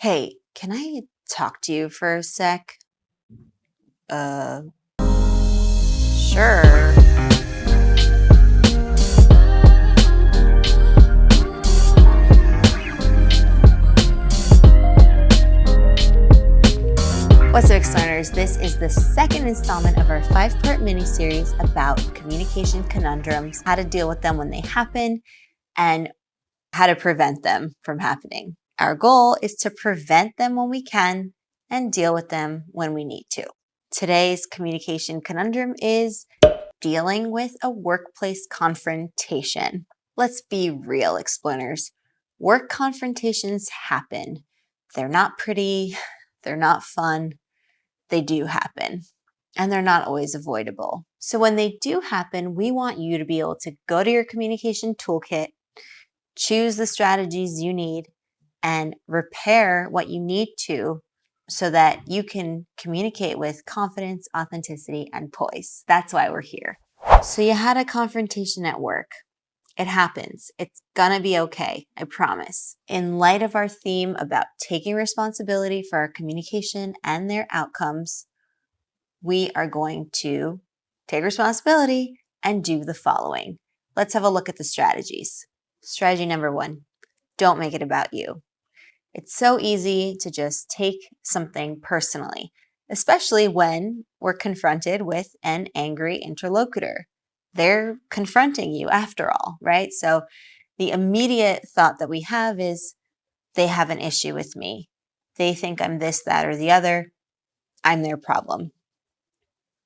Hey, can I talk to you for a sec? Uh, sure. What's up, Explearners? This is the second installment of our 5-part mini-series about communication conundrums, how to deal with them when they happen, and how to prevent them from happening. Our goal is to prevent them when we can and deal with them when we need to. Today's communication conundrum is dealing with a workplace confrontation. Let's be real, Explearners. Work confrontations happen. They're not pretty, they're not fun, they do happen, and they're not always avoidable. So when they do happen, we want you to be able to go to your communication toolkit, choose the strategies you need, and repair what you need to so that you can communicate with confidence, authenticity, and poise. That's why we're here. So you had a confrontation at work. It happens. It's gonna be okay, I promise. In light of our theme about taking responsibility for our communication and their outcomes, we are going to take responsibility and do the following. Let's have a look at the strategies. Strategy number 1, don't make it about you. It's so easy to just take something personally, especially when we're confronted with an angry interlocutor. They're confronting you after all, right? So the immediate thought that we have is they have an issue with me. They think I'm this, that, or the other. I'm their problem.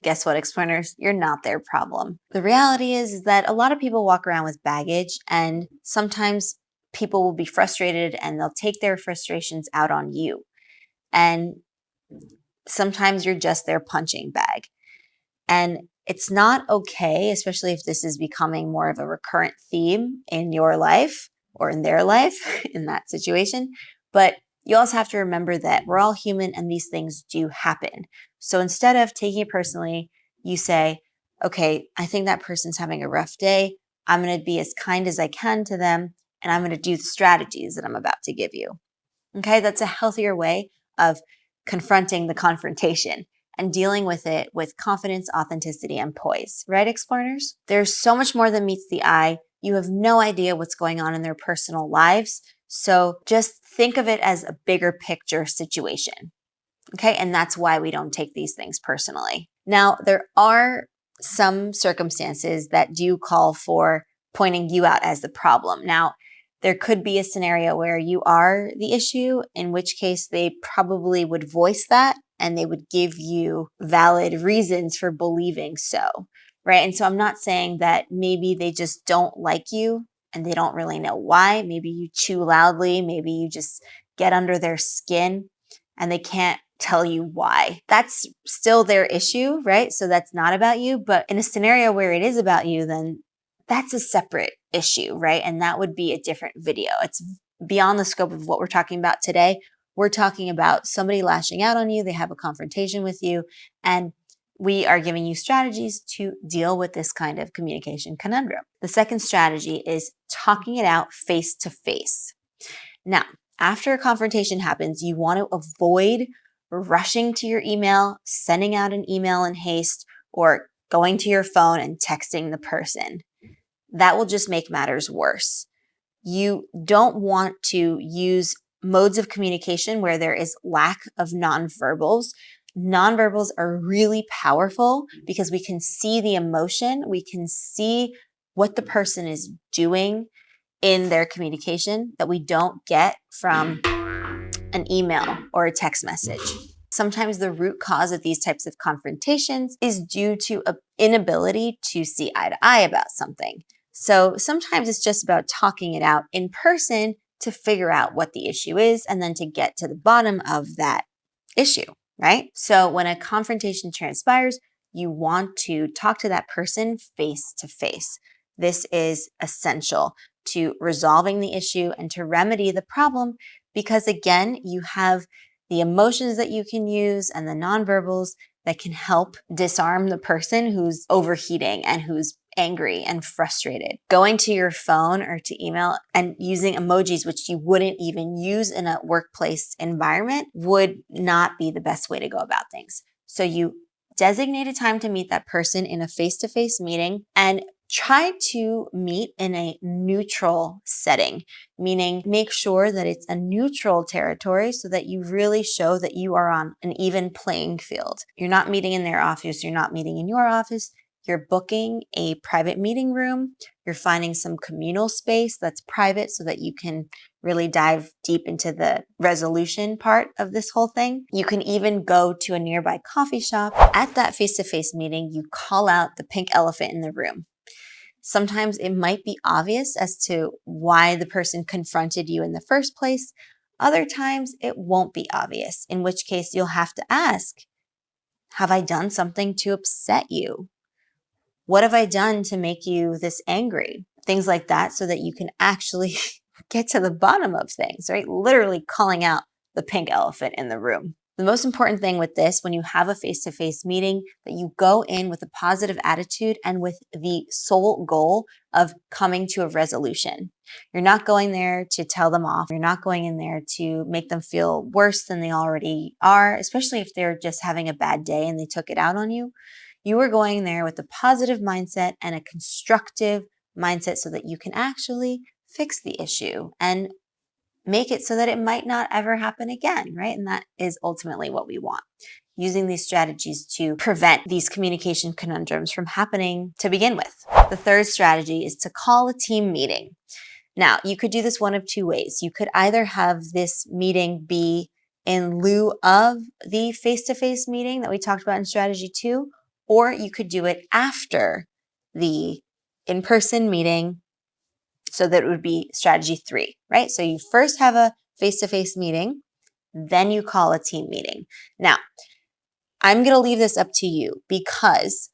Guess what, Explearners? You're not their problem. The reality is that a lot of people walk around with baggage, and sometimes people will be frustrated and they'll take their frustrations out on you. And sometimes you're just their punching bag. And it's not okay, especially if this is becoming more of a recurrent theme in your life or in their life in that situation. But you also have to remember that we're all human and these things do happen. So instead of taking it personally, you say, okay, I think that person's having a rough day. I'm going to be as kind as I can to them, and I'm going to do the strategies that I'm about to give you. Okay, that's a healthier way of confronting the confrontation and dealing with it with confidence, authenticity, and poise. Right, Explearners? There's so much more than meets the eye. You have no idea what's going on in their personal lives. So just think of it as a bigger picture situation. Okay, and that's why we don't take these things personally. Now, there are some circumstances that do call for pointing you out as the problem. Now, there could be a scenario where you are the issue, in which case they probably would voice that and they would give you valid reasons for believing so, right? And so I'm not saying that maybe they just don't like you and they don't really know why. Maybe you chew loudly, maybe you just get under their skin and they can't tell you why. That's still their issue, right? So that's not about you. But in a scenario where it is about you, then that's a separate issue, right? And that would be a different video. It's beyond the scope of what we're talking about today. We're talking about somebody lashing out on you. They have a confrontation with you, and we are giving you strategies to deal with this kind of communication conundrum. The second strategy is talking it out face to face. Now, after a confrontation happens, you want to avoid rushing to your email, sending out an email in haste, or going to your phone and texting the person. That will just make matters worse. You don't want to use modes of communication where there is lack of nonverbals. Nonverbals are really powerful because we can see the emotion, we can see what the person is doing in their communication that we don't get from an email or a text message. Sometimes the root cause of these types of confrontations is due to an inability to see eye to eye about something. So sometimes it's just about talking it out in person to figure out what the issue is and then to get to the bottom of that issue, right? So when a confrontation transpires, you want to talk to that person face to face. This is essential to resolving the issue and to remedy the problem because, again, you have the emotions that you can use and the nonverbals that can help disarm the person who's overheating and who's angry and frustrated. Going to your phone or to email and using emojis, which you wouldn't even use in a workplace environment, would not be the best way to go about things. So you designate a time to meet that person in a face-to-face meeting and try to meet in a neutral setting, meaning make sure that it's a neutral territory so that you really show that you are on an even playing field. You're not meeting in their office. You're not meeting in your office. You're booking a private meeting room. You're finding some communal space that's private so that you can really dive deep into the resolution part of this whole thing. You can even go to a nearby coffee shop. At that face-to-face meeting, you call out the pink elephant in the room. Sometimes it might be obvious as to why the person confronted you in the first place. Other times it won't be obvious, in which case you'll have to ask, have I done something to upset you? What have I done to make you this angry? Things like that, so that you can actually get to the bottom of things, right? Literally calling out the pink elephant in the room. The most important thing with this, when you have a face-to-face meeting, that you go in with a positive attitude and with the sole goal of coming to a resolution. You're not going there to tell them off. You're not going in there to make them feel worse than they already are, especially if they're just having a bad day and they took it out on you. You are going there with a positive mindset and a constructive mindset so that you can actually fix the issue and make it so that it might not ever happen again, right? And that is ultimately what we want. Using these strategies to prevent these communication conundrums from happening to begin with. The third strategy is to call a team meeting. Now, you could do this one of two ways. You could either have this meeting be in lieu of the face-to-face meeting that we talked about in strategy 2, or you could do it after the in-person meeting, so that it would be strategy 3, right? So you first have a face-to-face meeting, then you call a team meeting. Now, I'm going to leave this up to you because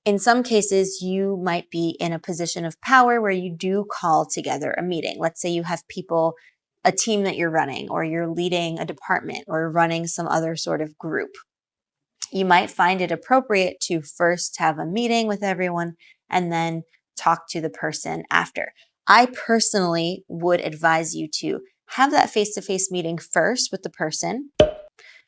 in some cases, you might be in a position of power where you do call together a meeting. Let's say you have people, a team that you're running, or you're leading a department or running some other sort of group. You might find it appropriate to first have a meeting with everyone and then talk to the person after. I personally would advise you to have that face-to-face meeting first with the person,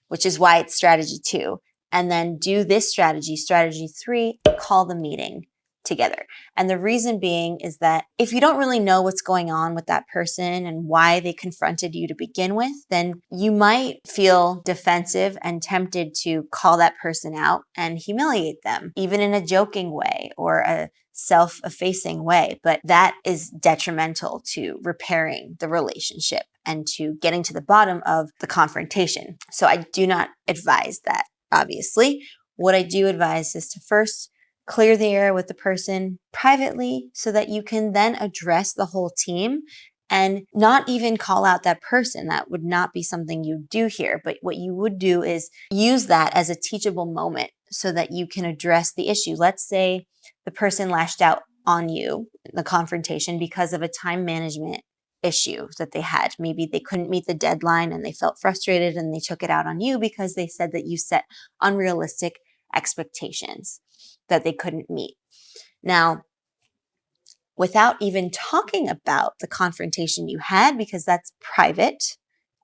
which is why it's strategy 2, and then do this strategy 3, call the meeting together. And the reason being is that if you don't really know what's going on with that person and why they confronted you to begin with, then you might feel defensive and tempted to call that person out and humiliate them, even in a joking way or a self-effacing way. But that is detrimental to repairing the relationship and to getting to the bottom of the confrontation. So I do not advise that, obviously. What I do advise is to first clear the air with the person privately so that you can then address the whole team and not even call out that person. That would not be something you do here. But what you would do is use that as a teachable moment so that you can address the issue. Let's say the person lashed out on you, the confrontation, because of a time management issue that they had. Maybe they couldn't meet the deadline and they felt frustrated and they took it out on you because they said that you set unrealistic expectations that they couldn't meet. Now, without even talking about the confrontation you had, because that's private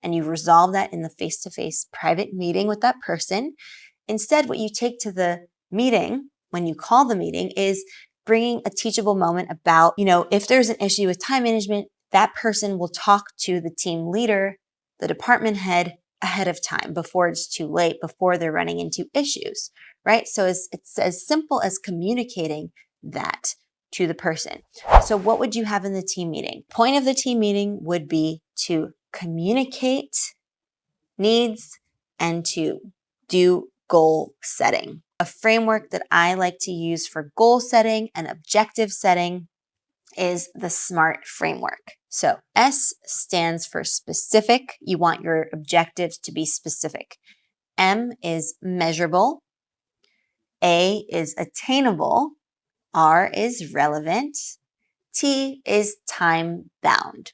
and you resolve that in the face-to-face private meeting with that person, instead what you take to the meeting when you call the meeting is bringing a teachable moment about, if there's an issue with time management, that person will talk to the team leader, the department head, ahead of time before it's too late, before they're running into issues, right? So it's as simple as communicating that to the person. So what would you have in the team meeting? Point of the team meeting would be to communicate needs and to do goal setting. A framework that I like to use for goal setting and objective setting is the SMART framework. So S stands for specific. You want your objectives to be specific. M is measurable. A is attainable. R is relevant. T is time bound.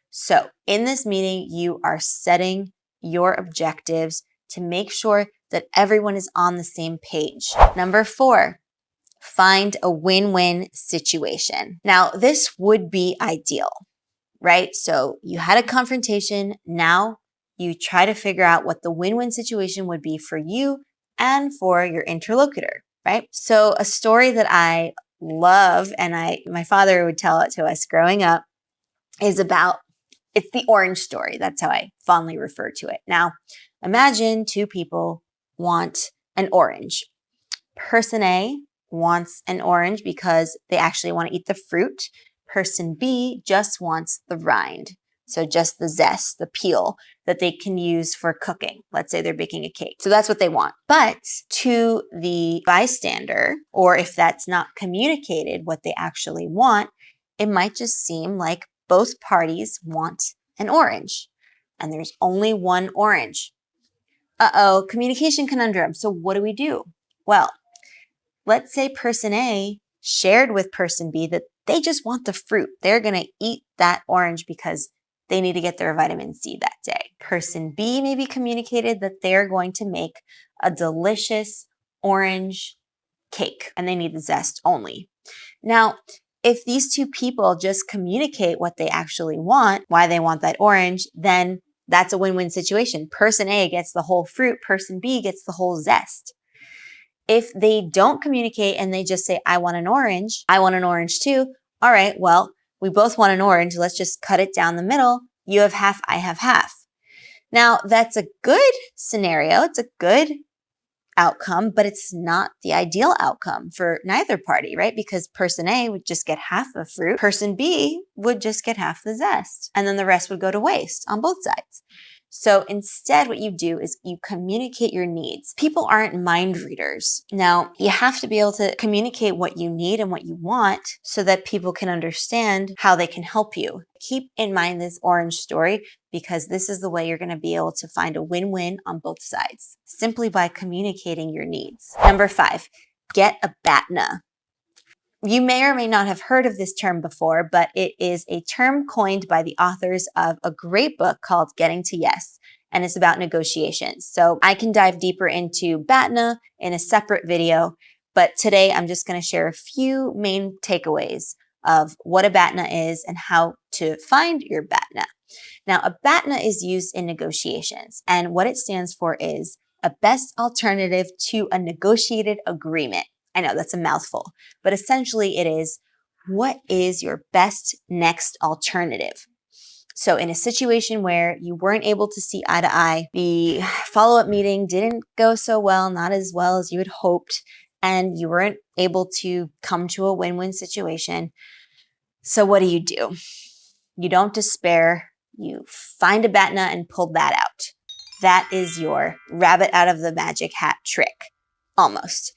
So in this meeting, you are setting your objectives to make sure that everyone is on the same page. Number 4, find a win-win situation. Now, this would be ideal, right? So you had a confrontation. Now you try to figure out what the win-win situation would be for you and for your interlocutor, right? So a story that I love, and my father would tell it to us growing up, is about, it's the orange story. That's how I fondly refer to it. Now, imagine two people want an orange. Person A wants an orange because they actually want to eat the fruit. Person B just wants the rind. So just the zest, the peel that they can use for cooking. Let's say they're baking a cake. So that's what they want. But to the bystander, or if that's not communicated what they actually want, it might just seem like both parties want an orange. And there's only one orange. Uh-oh, communication conundrum. So what do we do? Well, let's say person A shared with person B that they just want the fruit. They're going to eat that orange because they need to get their vitamin C that day. Person B maybe communicated that they're going to make a delicious orange cake and they need the zest only. Now, if these two people just communicate what they actually want, why they want that orange, then that's a win-win situation. Person A gets the whole fruit, person B gets the whole zest. If they don't communicate and they just say, I want an orange too. All right, well, we both want an orange. Let's just cut it down the middle. You have half, I have half. Now, that's a good scenario. It's a good outcome, but it's not the ideal outcome for neither party, right? Because person A would just get half the fruit. Person B would just get half the zest. And then the rest would go to waste on both sides. So instead, what you do is you communicate your needs. People aren't mind readers. Now, you have to be able to communicate what you need and what you want so that people can understand how they can help you. Keep in mind this orange story because this is the way you're going to be able to find a win-win on both sides, simply by communicating your needs. Number 5, get a BATNA. You may or may not have heard of this term before, but it is a term coined by the authors of a great book called Getting to Yes, and it's about negotiations. So I can dive deeper into BATNA in a separate video, but today I'm just going to share a few main takeaways of what a BATNA is and how to find your BATNA. Now, a BATNA is used in negotiations, and what it stands for is a best alternative to a negotiated agreement. I know that's a mouthful, but essentially it is, what is your best next alternative? So in a situation where you weren't able to see eye to eye, the follow-up meeting didn't go so well, not as well as you had hoped, and you weren't able to come to a win-win situation. So what do? You don't despair. You find a BATNA and pull that out. That is your rabbit out of the magic hat trick, almost.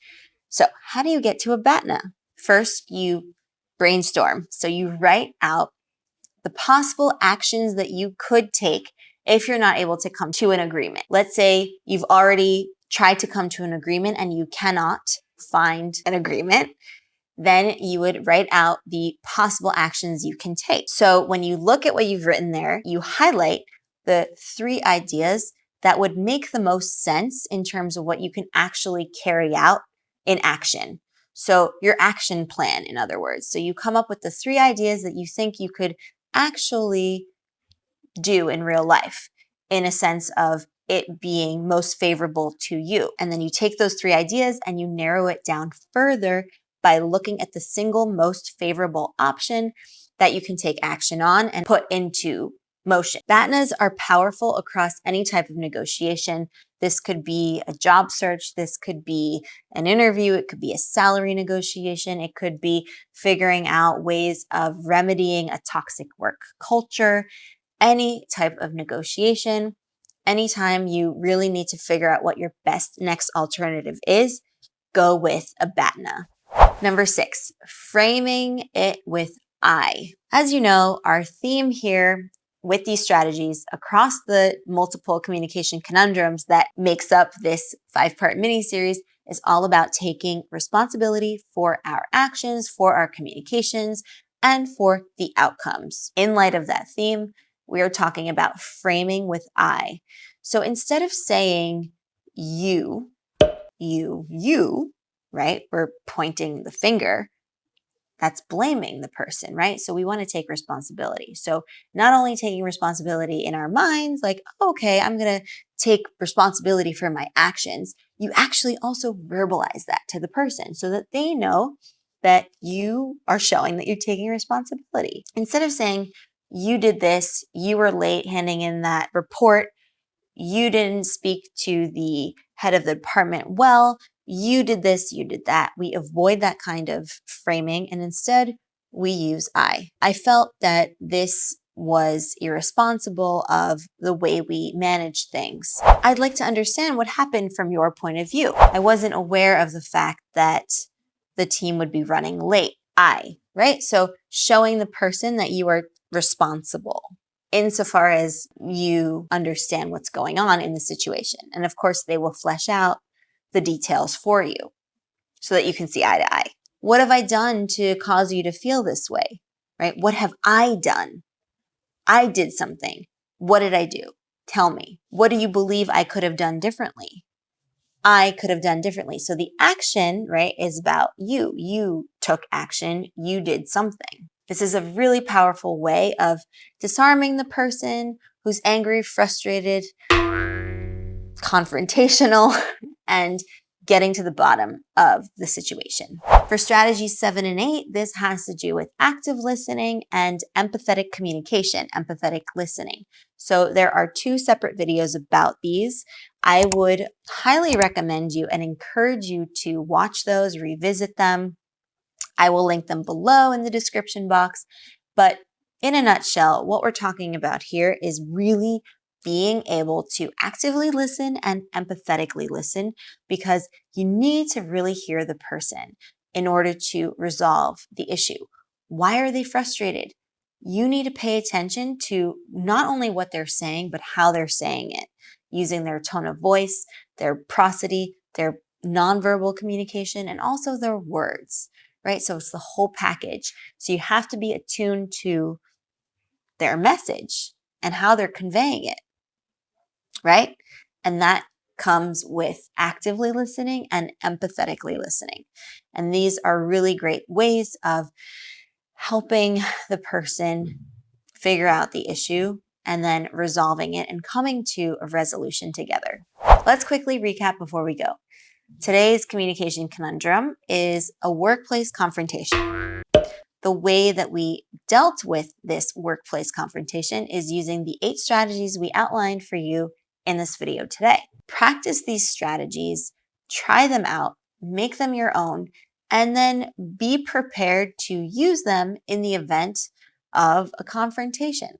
So how do you get to a BATNA? First, you brainstorm. So you write out the possible actions that you could take if you're not able to come to an agreement. Let's say you've already tried to come to an agreement and you cannot find an agreement. Then you would write out the possible actions you can take. So when you look at what you've written there, you highlight the 3 ideas that would make the most sense in terms of what you can actually carry out in action. So your action plan, in other words. So you come up with the 3 ideas that you think you could actually do in real life, in a sense of it being most favorable to you. And then you take those 3 ideas and you narrow it down further by looking at the single most favorable option that you can take action on and put into motion. BATNAs are powerful across any type of negotiation. This could be a job search. This could be an interview. It could be a salary negotiation. It could be figuring out ways of remedying a toxic work culture. Any type of negotiation, anytime you really need to figure out what your best next alternative is, go with a BATNA. Number 6, framing it with I. As you know, our theme here with these strategies across the multiple communication conundrums that makes up this 5-part mini-series is all about taking responsibility for our actions, for our communications, and for the outcomes. In light of that theme, we are talking about framing with I. So instead of saying you, right? We're pointing the finger. That's blaming the person, right? So we want to take responsibility. So not only taking responsibility in our minds, like, okay, I'm going to take responsibility for my actions, you actually also verbalize that to the person so that they know that you are showing that you're taking responsibility. Instead of saying, you did this, you were late handing in that report, you didn't speak to the head of the department well, you did this, you did that. We avoid that kind of framing and instead we use I. I felt that this was irresponsible of the way we manage things. I'd like to understand what happened from your point of view. I wasn't aware of the fact that the team would be running late. Right? So showing the person that you are responsible insofar as you understand what's going on in the situation. And of course, they will flesh out the details for you so that you can see eye to eye. What have I done to cause you to feel this way, right? What have I done? I did something. What did I do? Tell me. What do you believe I could have done differently? I could have done differently. So the action, right, is about you. You took action. You did something. This is a really powerful way of disarming the person who's angry, frustrated, confrontational, and getting to the bottom of the situation. For strategies 7 and 8, this has to do with active listening and empathetic communication, empathetic listening. So there are 2 separate videos about these. I would highly recommend you and encourage you to watch those, revisit them. I will link them below in the description box. But in a nutshell, what we're talking about here is really being able to actively listen and empathetically listen because you need to really hear the person in order to resolve the issue. Why are they frustrated? You need to pay attention to not only what they're saying, but how they're saying it, using their tone of voice, their prosody, their nonverbal communication, and also their words, right? So it's the whole package. So you have to be attuned to their message and how they're conveying it, right? And that comes with actively listening and empathetically listening. And these are really great ways of helping the person figure out the issue and then resolving it and coming to a resolution together. Let's quickly recap before we go. Today's communication conundrum is a workplace confrontation. The way that we dealt with this workplace confrontation is using the 8 strategies we outlined for you in this video today. Practice these strategies, try them out, make them your own, and then be prepared to use them in the event of a confrontation.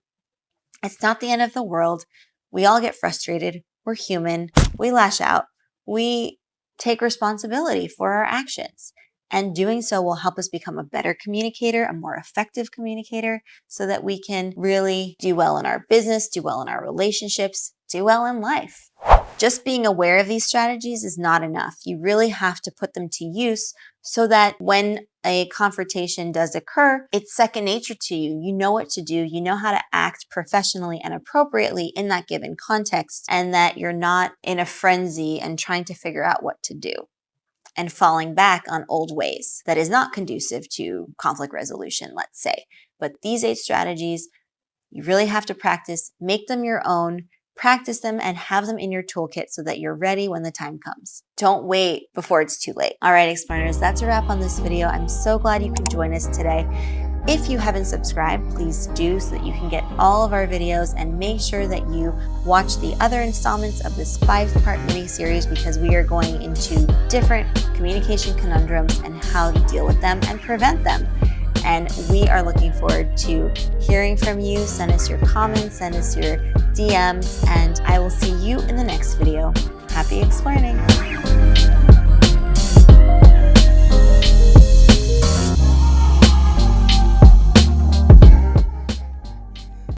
It's not the end of the world. We all get frustrated. We're human. We lash out. We take responsibility for our actions. And doing so will help us become a better communicator, a more effective communicator, so that we can really do well in our business, do well in our relationships, do well in life. Just being aware of these strategies is not enough. You really have to put them to use so that when a confrontation does occur, it's second nature to you. You know what to do. You know how to act professionally and appropriately in that given context, and that you're not in a frenzy and trying to figure out what to do and falling back on old ways that is not conducive to conflict resolution, let's say. But these 8 strategies, you really have to practice, make them your own, practice them, and have them in your toolkit so that you're ready when the time comes. Don't wait before it's too late. All right, Explearners, that's a wrap on this video. I'm so glad you could join us today. If you haven't subscribed, please do so that you can get all of our videos, and make sure that you watch the other installments of this 5-part mini-series because we are going into different communication conundrums and how to deal with them and prevent them. And we are looking forward to hearing from you. Send us your comments, send us your DMs, and I will see you in the next video. Happy Explearning!